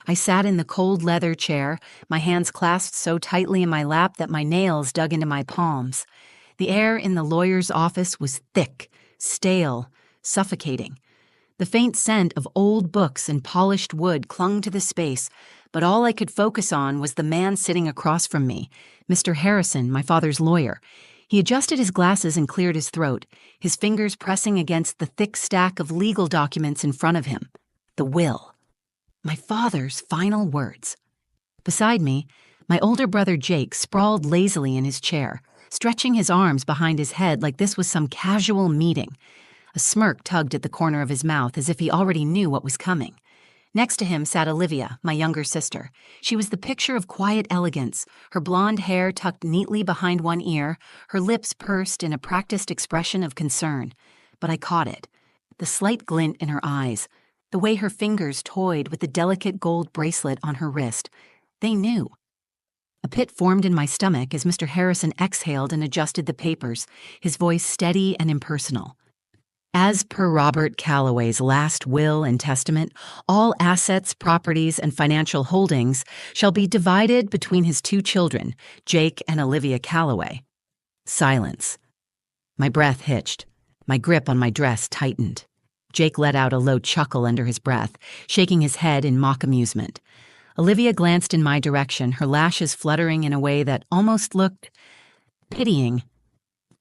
I sat in the cold leather chair, my hands clasped so tightly in my lap that my nails dug into my palms. The air in the lawyer's office was thick, stale, suffocating. The faint scent of old books and polished wood clung to the space, but all I could focus on was the man sitting across from me, Mr. Harrison, my father's lawyer. He adjusted his glasses and cleared his throat, his fingers pressing against the thick stack of legal documents in front of him. The will. My father's final words. Beside me, my older brother Jake sprawled lazily in his chair, stretching his arms behind his head like this was some casual meeting. A smirk tugged at the corner of his mouth as if he already knew what was coming. Next to him sat Olivia, my younger sister. She was the picture of quiet elegance, her blonde hair tucked neatly behind one ear, her lips pursed in a practiced expression of concern. But I caught it. The slight glint in her eyes, the way her fingers toyed with the delicate gold bracelet on her wrist. They knew. A pit formed in my stomach as Mr. Harrison exhaled and adjusted the papers, his voice steady and impersonal. As per Robert Callaway's last will and testament, all assets, properties, and financial holdings shall be divided between his two children, Jake and Olivia Callaway. Silence. My breath hitched. My grip on my dress tightened. Jake let out a low chuckle under his breath, shaking his head in mock amusement. Olivia glanced in my direction, her lashes fluttering in a way that almost looked pitying.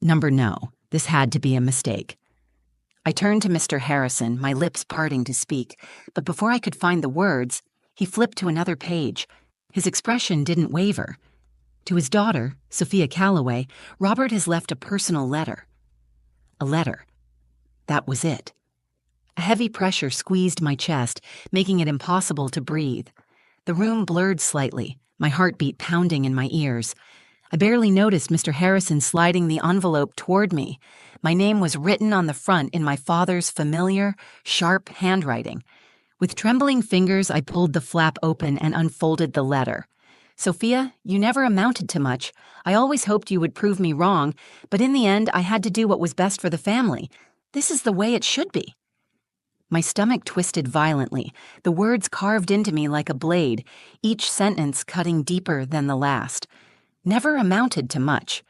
No, this had to be a mistake. I turned to Mr. Harrison, my lips parting to speak, but before I could find the words, he flipped to another page. His expression didn't waver. To his daughter, Sophia Callaway, Robert has left a personal letter. A letter. That was it. A heavy pressure squeezed my chest, making it impossible to breathe. The room blurred slightly, my heartbeat pounding in my ears. I barely noticed Mr. Harrison sliding the envelope toward me. My name was written on the front in my father's familiar, sharp handwriting. With trembling fingers, I pulled the flap open and unfolded the letter. Sophia, you never amounted to much. I always hoped you would prove me wrong, but in the end, I had to do what was best for the family. This is the way it should be. My stomach twisted violently, the words carved into me like a blade, each sentence cutting deeper than the last. Never amounted to much.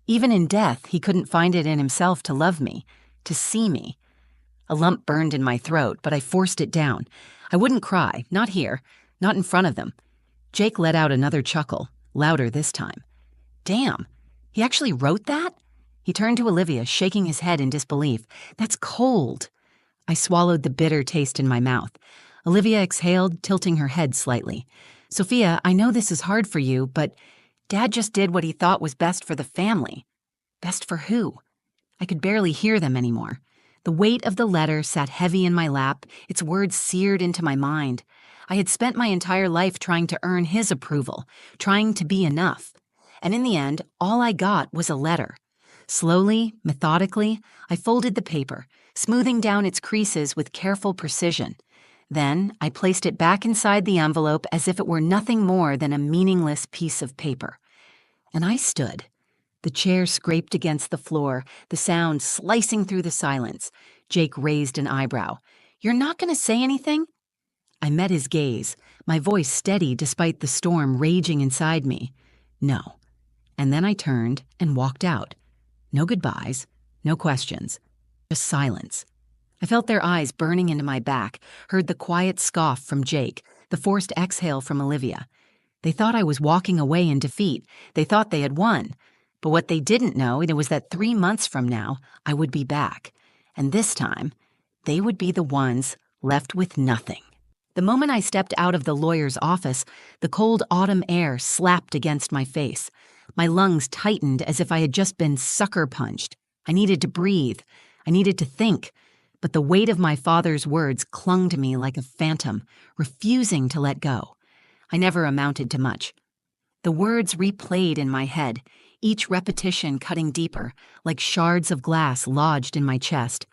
Even in death, he couldn't find it in himself to love me, to see me. A lump burned in my throat, but I forced it down. I wouldn't cry, not here, not in front of them. Jake let out another chuckle, louder this time. Damn, he actually wrote that? He turned to Olivia, shaking his head in disbelief. That's cold. I swallowed the bitter taste in my mouth. Olivia exhaled, tilting her head slightly. Sophia, I know this is hard for you, but Dad just did what he thought was best for the family. Best for who? I could barely hear them anymore. The weight of the letter sat heavy in my lap, its words seared into my mind. I had spent my entire life trying to earn his approval, trying to be enough. And in the end, all I got was a letter. Slowly, methodically, I folded the paper, smoothing down its creases with careful precision. Then I placed it back inside the envelope as if it were nothing more than a meaningless piece of paper. And I stood. The chair scraped against the floor, the sound slicing through the silence. Jake raised an eyebrow. You're not going to say anything? I met his gaze, my voice steady despite the storm raging inside me. No. And then I turned and walked out. No goodbyes, no questions, just silence. I felt their eyes burning into my back, heard the quiet scoff from Jake, the forced exhale from Olivia. They thought I was walking away in defeat. They thought they had won. But what they didn't know was that 3 months from now, I would be back. And this time, they would be the ones left with nothing. The moment I stepped out of the lawyer's office, the cold autumn air slapped against my face. My lungs tightened as if I had just been sucker punched. I needed to breathe. I needed to think. But the weight of my father's words clung to me like a phantom, refusing to let go. I never amounted to much. The words replayed in my head, each repetition cutting deeper, like shards of glass lodged in my chest.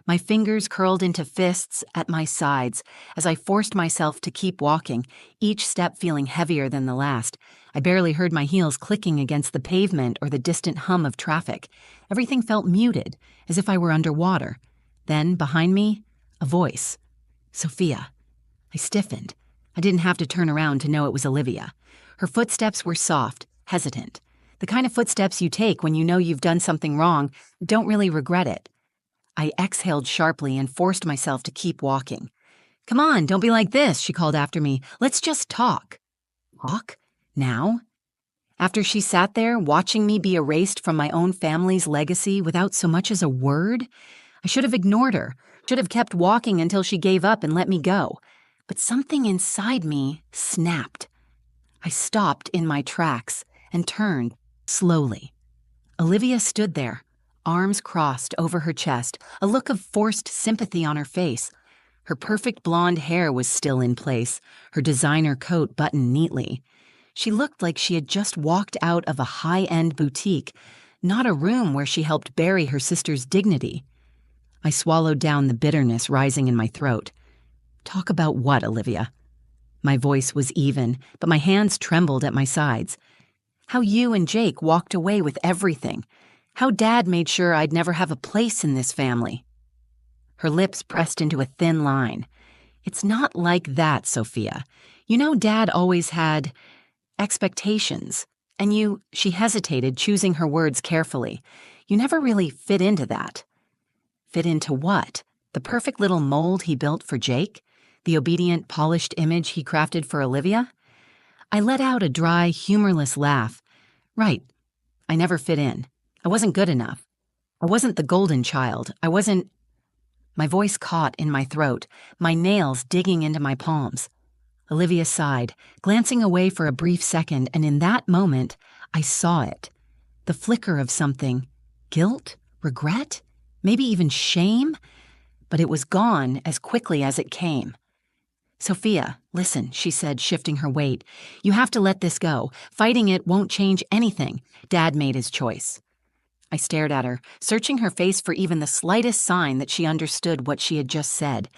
My fingers curled into fists at my sides as I forced myself to keep walking, each step feeling heavier than the last. I barely heard my heels clicking against the pavement or the distant hum of traffic. Everything felt muted, as if I were underwater. Then, behind me, a voice. Sophia. I stiffened. I didn't have to turn around to know it was Olivia. Her footsteps were soft, hesitant. The kind of footsteps you take when you know you've done something wrong, don't really regret it. I exhaled sharply and forced myself to keep walking. "Come on, don't be like this," she called after me. "Let's just talk." Talk? Now? After she sat there, watching me be erased from my own family's legacy without so much as a word? I should have ignored her, should have kept walking until she gave up and let me go. But something inside me snapped. I stopped in my tracks and turned slowly. Olivia stood there, arms crossed over her chest, a look of forced sympathy on her face. Her perfect blonde hair was still in place, her designer coat buttoned neatly. She looked like she had just walked out of a high-end boutique, not a room where she helped bury her sister's dignity. I swallowed down the bitterness rising in my throat. "Talk about what, Olivia?" My voice was even, but my hands trembled at my sides. "How you and Jake walked away with everything. How Dad made sure I'd never have a place in this family." Her lips pressed into a thin line. "It's not like that, Sophia. You know Dad always had expectations. And you," she hesitated, choosing her words carefully, "you never really fit into that." Fit into what? The perfect little mold he built for Jake? The obedient, polished image he crafted for Olivia? I let out a dry, humorless laugh. Right. I never fit in. I wasn't good enough. I wasn't the golden child. I wasn't... My voice caught in my throat, my nails digging into my palms. Olivia sighed, glancing away for a brief second, and in that moment, I saw it. The flicker of something. Guilt? Regret? Maybe even shame? But it was gone as quickly as it came. "Sophia, listen," she said, shifting her weight. "You have to let this go. Fighting it won't change anything. Dad made his choice." I stared at her, searching her face for even the slightest sign that she understood what she had just said.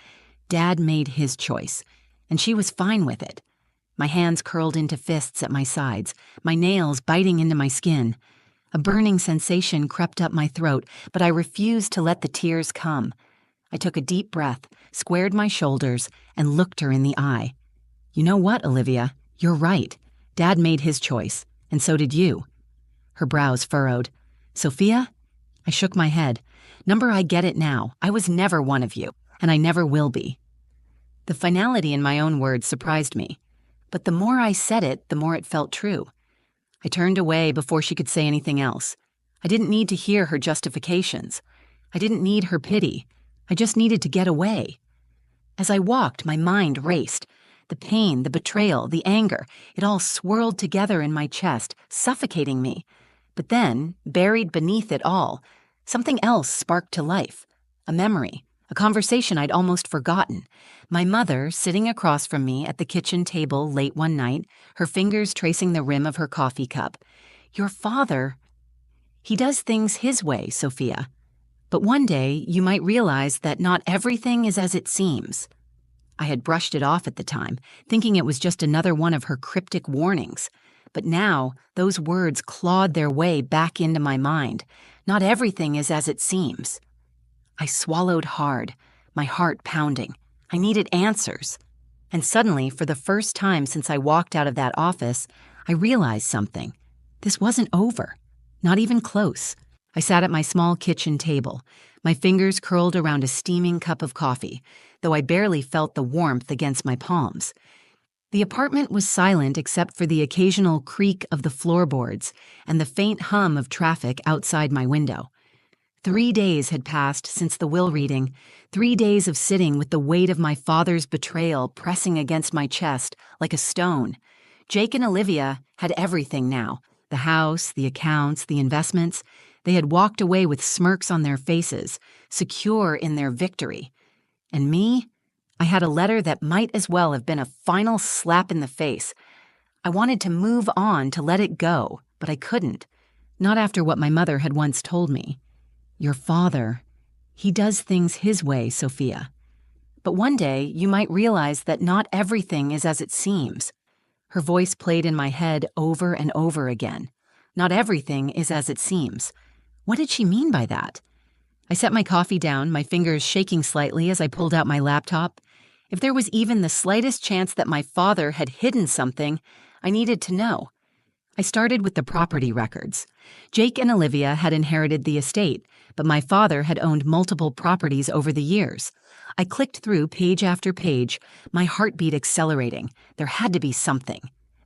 Dad made his choice, and she was fine with it. My hands curled into fists at my sides, my nails biting into my skin. A burning sensation crept up my throat, but I refused to let the tears come. I took a deep breath, squared my shoulders, and looked her in the eye. "You know what, Olivia? You're right. Dad made his choice, and so did you." Her brows furrowed. "Sophia?" I shook my head. "Number, I get it now. I was never one of you, and I never will be." The finality in my own words surprised me, but the more I said it, the more it felt true. I turned away before she could say anything else. I didn't need to hear her justifications. I didn't need her pity. I just needed to get away. As I walked, my mind raced. The pain, the betrayal, the anger, it all swirled together in my chest, suffocating me. But then, buried beneath it all, something else sparked to life. A memory, a conversation I'd almost forgotten. My mother, sitting across from me at the kitchen table late one night, her fingers tracing the rim of her coffee cup. "Your father, he does things his way, Sophia. But one day, you might realize that not everything is as it seems." I had brushed it off at the time, thinking it was just another one of her cryptic warnings. But now, those words clawed their way back into my mind. Not everything is as it seems. I swallowed hard, my heart pounding. I needed answers. And suddenly, for the first time since I walked out of that office, I realized something. This wasn't over. Not even close. I sat at my small kitchen table, my fingers curled around a steaming cup of coffee, though I barely felt the warmth against my palms. The apartment was silent except for the occasional creak of the floorboards and the faint hum of traffic outside my window. 3 days had passed since the will reading, 3 days of sitting with the weight of my father's betrayal pressing against my chest like a stone. Jake and Olivia had everything now, the house, the accounts, the investments. They had walked away with smirks on their faces, secure in their victory. And me? I had a letter that might as well have been a final slap in the face. I wanted to move on, to let it go, but I couldn't. Not after what my mother had once told me. Your father, he does things his way, Sophia. But one day you might realize that not everything is as it seems. Her voice played in my head over and over again. Not everything is as it seems. What did she mean by that? I set my coffee down, my fingers shaking slightly as I pulled out my laptop. If there was even the slightest chance that my father had hidden something, I needed to know. I started with the property records. Jake and Olivia had inherited the estate, but my father had owned multiple properties over the years. I clicked through page after page, my heartbeat accelerating. There had to be something.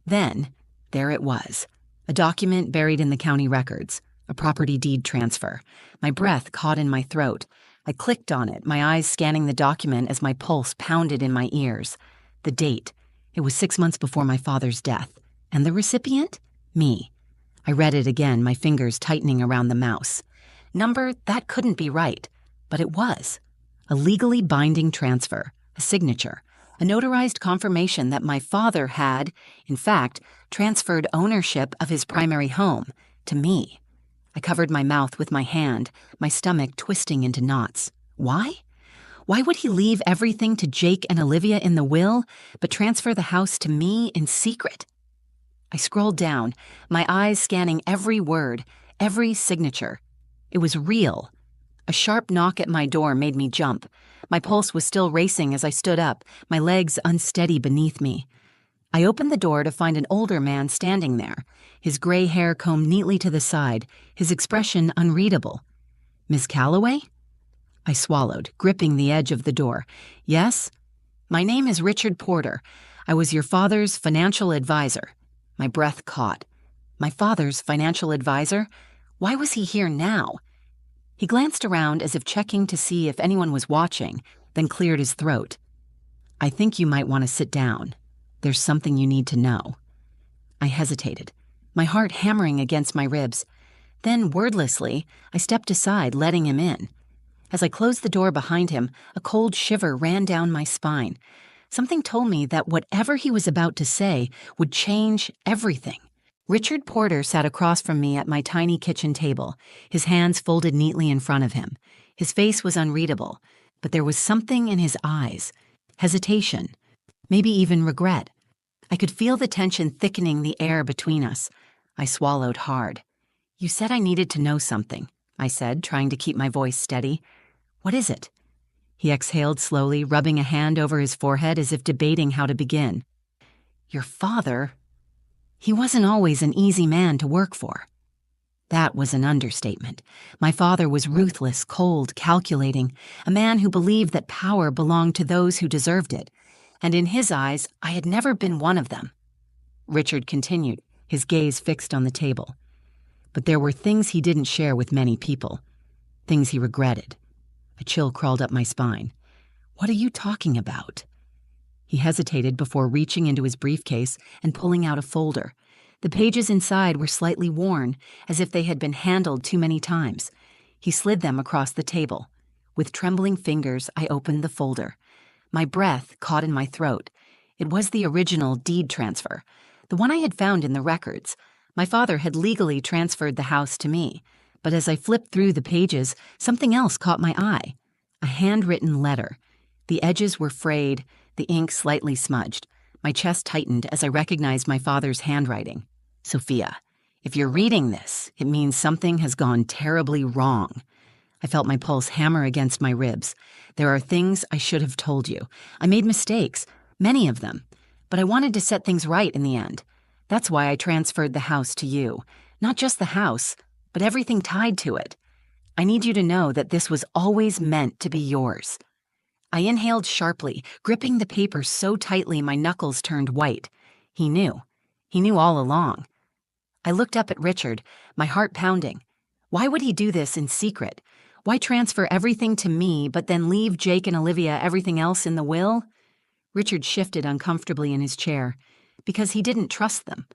Then, there it was. A document buried in the county records. A property deed transfer. My breath caught in my throat. I clicked on it, my eyes scanning the document as my pulse pounded in my ears. The date. It was 6 months before my father's death. And the recipient? Me. I read it again, my fingers tightening around the mouse. Number, that couldn't be right. But it was. A legally binding transfer. A signature. A notarized confirmation that my father had, in fact, transferred ownership of his primary home to me. I covered my mouth with my hand, my stomach twisting into knots. Why? Why would he leave everything to Jake and Olivia in the will, but transfer the house to me in secret? I scrolled down, my eyes scanning every word, every signature. It was real. A sharp knock at my door made me jump. My pulse was still racing as I stood up, my legs unsteady beneath me. I opened the door to find an older man standing there, his gray hair combed neatly to the side, his expression unreadable. Miss Callaway? I swallowed, gripping the edge of the door. Yes? My name is Richard Porter. I was your father's financial advisor. My breath caught. My father's financial advisor? Why was he here now? He glanced around as if checking to see if anyone was watching, then cleared his throat. I think you might want to sit down. There's something you need to know. I hesitated, my heart hammering against my ribs. Then, wordlessly, I stepped aside, letting him in. As I closed the door behind him, a cold shiver ran down my spine. Something told me that whatever he was about to say would change everything. Richard Porter sat across from me at my tiny kitchen table, his hands folded neatly in front of him. His face was unreadable, but there was something in his eyes. Hesitation. Maybe even regret. I could feel the tension thickening the air between us. I swallowed hard. You said I needed to know something, I said, trying to keep my voice steady. What is it? He exhaled slowly, rubbing a hand over his forehead as if debating how to begin. Your father? He wasn't always an easy man to work for. That was an understatement. My father was ruthless, cold, calculating, a man who believed that power belonged to those who deserved it. And in his eyes, I had never been one of them. Richard continued, his gaze fixed on the table. But there were things he didn't share with many people. Things he regretted. A chill crawled up my spine. What are you talking about? He hesitated before reaching into his briefcase and pulling out a folder. The pages inside were slightly worn, as if they had been handled too many times. He slid them across the table. With trembling fingers, I opened the folder. My breath caught in my throat. It was the original deed transfer, the one I had found in the records. My father had legally transferred the house to me, but as I flipped through the pages, something else caught my eye. A handwritten letter. The edges were frayed, the ink slightly smudged. My chest tightened as I recognized my father's handwriting. Sophia, if you're reading this, it means something has gone terribly wrong. I felt my pulse hammer against my ribs. There are things I should have told you. I made mistakes, many of them, but I wanted to set things right in the end. That's why I transferred the house to you. Not just the house, but everything tied to it. I need you to know that this was always meant to be yours. I inhaled sharply, gripping the paper so tightly my knuckles turned white. He knew. He knew all along. I looked up at Richard, my heart pounding. Why would he do this in secret? Why transfer everything to me, but then leave Jake and Olivia everything else in the will? Richard shifted uncomfortably in his chair, because he didn't trust them.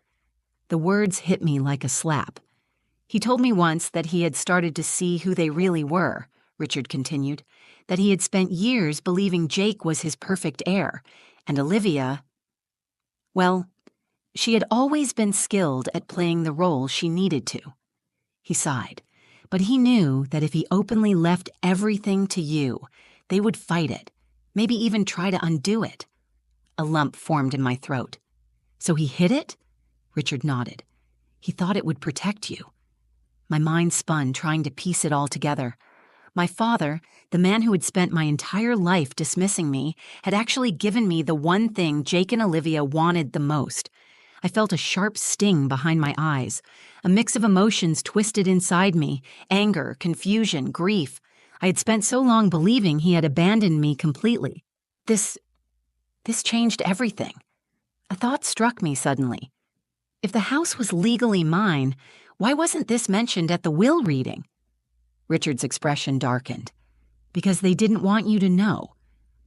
The words hit me like a slap. He told me once that he had started to see who they really were, Richard continued, that he had spent years believing Jake was his perfect heir, and Olivia, well, she had always been skilled at playing the role she needed to. He sighed, but he knew that if he openly left everything to you, they would fight it, maybe even try to undo it. A lump formed in my throat. So he hid it? Richard nodded. He thought it would protect you. My mind spun, trying to piece it all together. My father, the man who had spent my entire life dismissing me, had actually given me the one thing Jake and Olivia wanted the most. I felt a sharp sting behind my eyes. A mix of emotions twisted inside me: anger, confusion, grief. I had spent so long believing he had abandoned me completely. This changed everything. A thought struck me suddenly. If the house was legally mine, why wasn't this mentioned at the will reading? Richard's expression darkened. Because they didn't want you to know.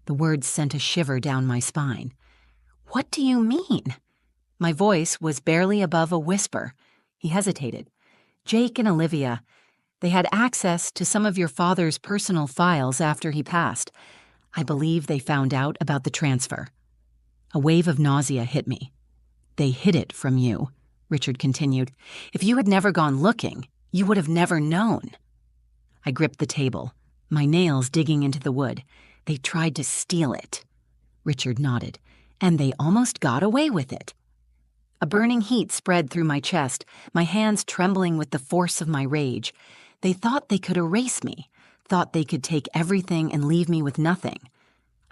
The words sent a shiver down my spine. What do you mean? My voice was barely above a whisper. He hesitated. Jake and Olivia, they had access to some of your father's personal files after he passed. I believe they found out about the transfer. A wave of nausea hit me. They hid it from you, Richard continued. If you had never gone looking, you would have never known. I gripped the table, my nails digging into the wood. They tried to steal it. Richard nodded. And they almost got away with it. A burning heat spread through my chest, my hands trembling with the force of my rage. They thought they could erase me, thought they could take everything and leave me with nothing.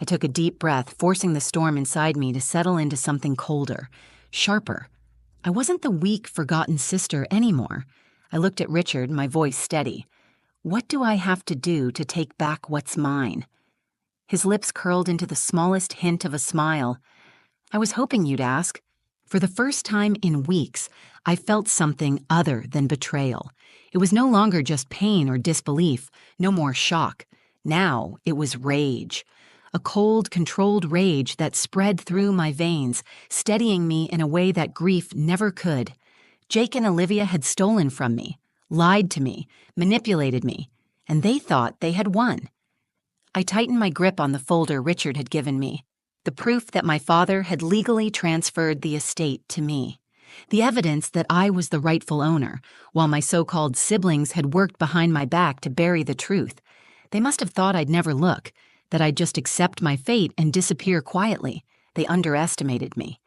I took a deep breath, forcing the storm inside me to settle into something colder, sharper. I wasn't the weak, forgotten sister anymore. I looked at Richard, my voice steady. What do I have to do to take back what's mine? His lips curled into the smallest hint of a smile. I was hoping you'd ask. For the first time in weeks, I felt something other than betrayal. It was no longer just pain or disbelief, no more shock. Now it was rage. A cold, controlled rage that spread through my veins, steadying me in a way that grief never could. Jake and Olivia had stolen from me, lied to me, manipulated me, and they thought they had won. I tightened my grip on the folder Richard had given me, the proof that my father had legally transferred the estate to me, the evidence that I was the rightful owner, while my so-called siblings had worked behind my back to bury the truth. They must have thought I'd never look, that I'd just accept my fate and disappear quietly. They underestimated me.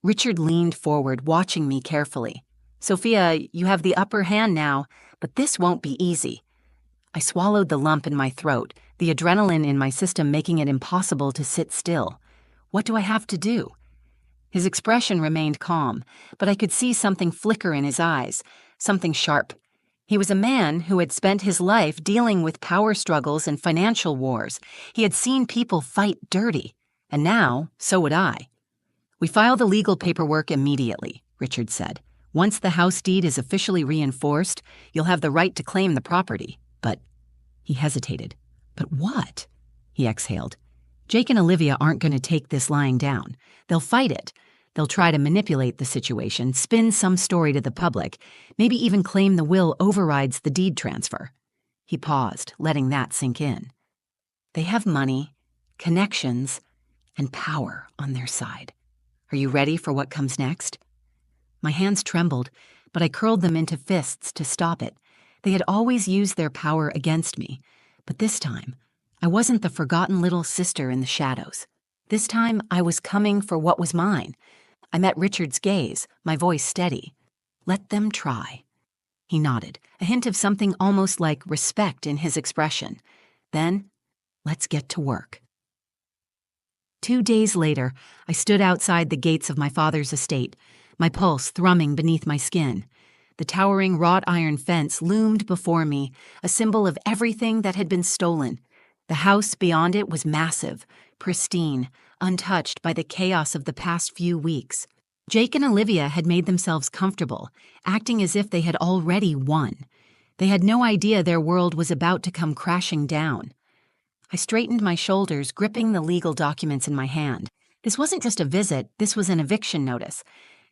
Richard leaned forward, watching me carefully. Sophia, you have the upper hand now, but this won't be easy. I swallowed the lump in my throat, the adrenaline in my system making it impossible to sit still. What do I have to do? His expression remained calm, but I could see something flicker in his eyes, something sharp. He was a man who had spent his life dealing with power struggles and financial wars. He had seen people fight dirty, and now, so would I. We file the legal paperwork immediately, Richard said. Once the house deed is officially reinforced, you'll have the right to claim the property. But he hesitated. But what? He exhaled. Jake and Olivia aren't going to take this lying down. They'll fight it. They'll try to manipulate the situation, spin some story to the public, maybe even claim the will overrides the deed transfer. He paused, letting that sink in. They have money, connections, and power on their side. Are you ready for what comes next? My hands trembled, but I curled them into fists to stop it. They had always used their power against me, but this time, I wasn't the forgotten little sister in the shadows. This time, I was coming for what was mine. I met Richard's gaze, my voice steady. Let them try. He nodded, a hint of something almost like respect in his expression. Then, let's get to work. 2 days later, I stood outside the gates of my father's estate, my pulse thrumming beneath my skin. The towering wrought iron fence loomed before me, a symbol of everything that had been stolen. The house beyond it was massive, pristine, untouched by the chaos of the past few weeks. Jake and Olivia had made themselves comfortable, acting as if they had already won. They had no idea their world was about to come crashing down. I straightened my shoulders, gripping the legal documents in my hand. This wasn't just a visit, this was an eviction notice.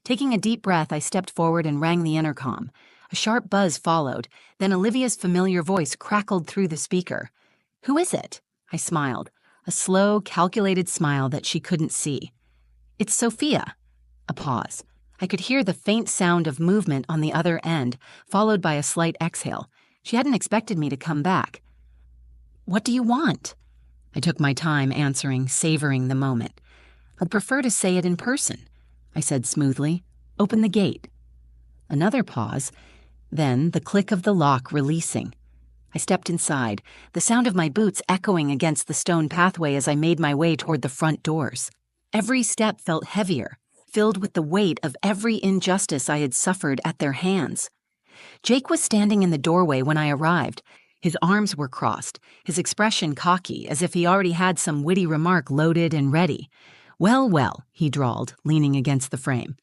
Taking a deep breath, I stepped forward and rang the intercom. A sharp buzz followed, then Olivia's familiar voice crackled through the speaker. Who is it? I smiled, a slow, calculated smile that she couldn't see. It's Sophia. A pause. I could hear the faint sound of movement on the other end, followed by a slight exhale. She hadn't expected me to come back. What do you want? I took my time answering, savoring the moment. I'd prefer to say it in person, I said smoothly. Open the gate. Another pause, then the click of the lock releasing. I stepped inside, the sound of my boots echoing against the stone pathway as I made my way toward the front doors. Every step felt heavier, filled with the weight of every injustice I had suffered at their hands. Jake was standing in the doorway when I arrived. His arms were crossed, his expression cocky, as if he already had some witty remark loaded and ready. "Well, well," he drawled, leaning against the frame.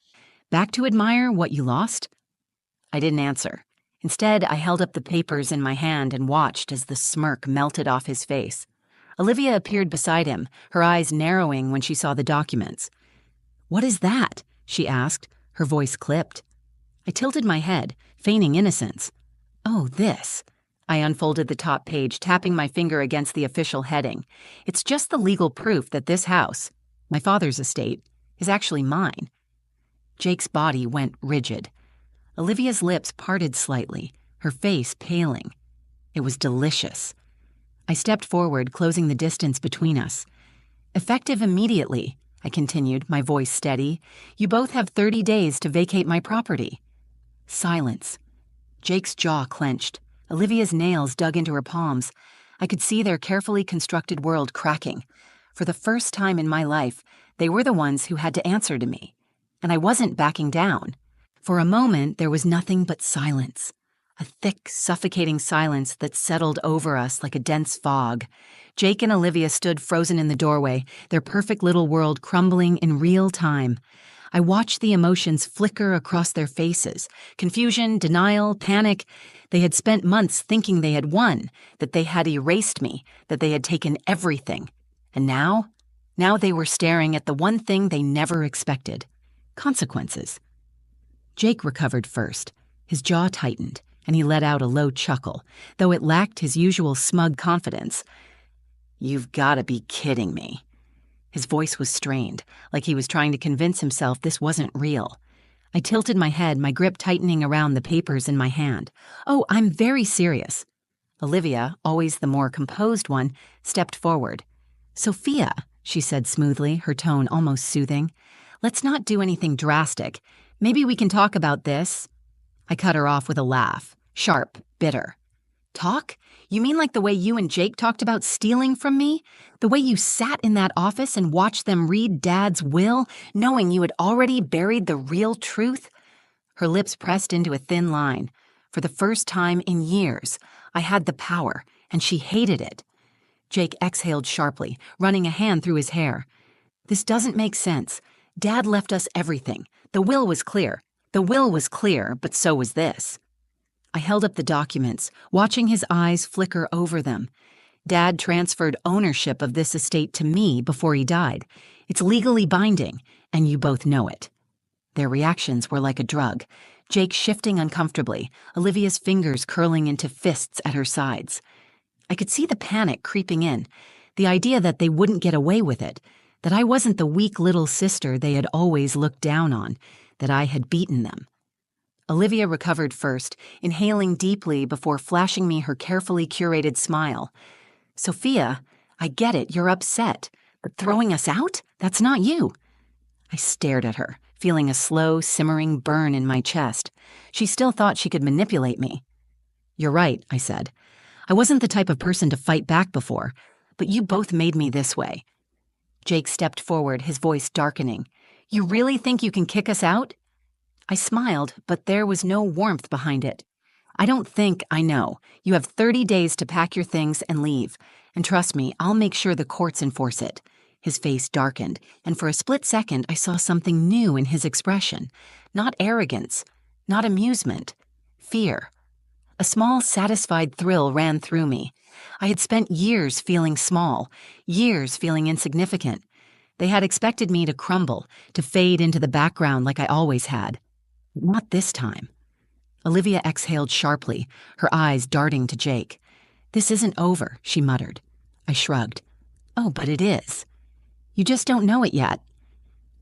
"Back to admire what you lost?" I didn't answer. Instead, I held up the papers in my hand and watched as the smirk melted off his face. Olivia appeared beside him, her eyes narrowing when she saw the documents. "What is that?" she asked, her voice clipped. I tilted my head, feigning innocence. "Oh, this." I unfolded the top page, tapping my finger against the official heading. "It's just the legal proof that this house, my father's estate, is actually mine." Jake's body went rigid. Olivia's lips parted slightly, her face paling. It was delicious. I stepped forward, closing the distance between us. "Effective immediately," I continued, my voice steady. "You both have 30 days to vacate my property." Silence. Jake's jaw clenched. Olivia's nails dug into her palms. I could see their carefully constructed world cracking. For the first time in my life, they were the ones who had to answer to me. And I wasn't backing down. For a moment, there was nothing but silence. A thick, suffocating silence that settled over us like a dense fog. Jake and Olivia stood frozen in the doorway, their perfect little world crumbling in real time. I watched the emotions flicker across their faces. Confusion, denial, panic. They had spent months thinking they had won, that they had erased me, that they had taken everything. And now they were staring at the one thing they never expected. Consequences. Jake recovered first. His jaw tightened, and he let out a low chuckle, though it lacked his usual smug confidence. "You've got to be kidding me." His voice was strained, like he was trying to convince himself this wasn't real. I tilted my head, my grip tightening around the papers in my hand. "Oh, I'm very serious." Olivia, always the more composed one, stepped forward. "Sophia," she said smoothly, her tone almost soothing, "let's not do anything drastic. Maybe we can talk about this." I cut her off with a laugh, sharp, bitter. "Talk? You mean like the way you and Jake talked about stealing from me? The way you sat in that office and watched them read Dad's will, knowing you had already buried the real truth?" Her lips pressed into a thin line. For the first time in years, I had the power, and she hated it. Jake exhaled sharply, running a hand through his hair. "This doesn't make sense. Dad left us everything. The will was clear. The will was clear, but so was this." I held up the documents, watching his eyes flicker over them. "Dad transferred ownership of this estate to me before he died. It's legally binding, and you both know it." Their reactions were like a drug. Jake shifting uncomfortably, Olivia's fingers curling into fists at her sides. I could see the panic creeping in, the idea that they wouldn't get away with it, that I wasn't the weak little sister they had always looked down on, that I had beaten them. Olivia recovered first, inhaling deeply before flashing me her carefully curated smile. "Sophia, I get it, you're upset, but throwing us out? That's not you." I stared at her, feeling a slow, simmering burn in my chest. She still thought she could manipulate me. "You're right," I said. "I wasn't the type of person to fight back before, but you both made me this way." Jake stepped forward, his voice darkening. "You really think you can kick us out?" I smiled, but there was no warmth behind it. "I don't think, I know. You have 30 days to pack your things and leave. And trust me, I'll make sure the courts enforce it." His face darkened, and for a split second I saw something new in his expression. Not arrogance, not amusement, fear. A small, satisfied thrill ran through me. I had spent years feeling small, years feeling insignificant. They had expected me to crumble, to fade into the background like I always had. Not this time. Olivia exhaled sharply, her eyes darting to Jake. "This isn't over," she muttered. I shrugged. "Oh, but it is. You just don't know it yet."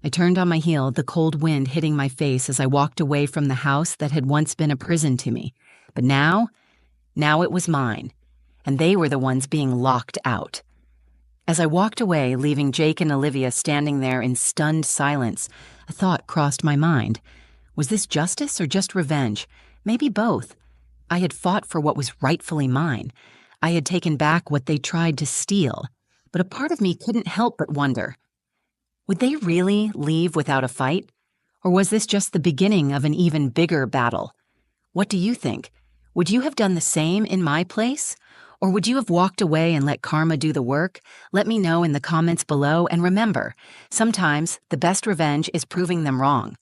I turned on my heel, the cold wind hitting my face as I walked away from the house that had once been a prison to me. But now it was mine, and they were the ones being locked out. As I walked away, leaving Jake and Olivia standing there in stunned silence, a thought crossed my mind. Was this justice or just revenge? Maybe both. I had fought for what was rightfully mine. I had taken back what they tried to steal. But a part of me couldn't help but wonder, would they really leave without a fight? Or was this just the beginning of an even bigger battle? What do you think? Would you have done the same in my place? Or would you have walked away and let karma do the work? Let me know in the comments below, and remember, sometimes the best revenge is proving them wrong.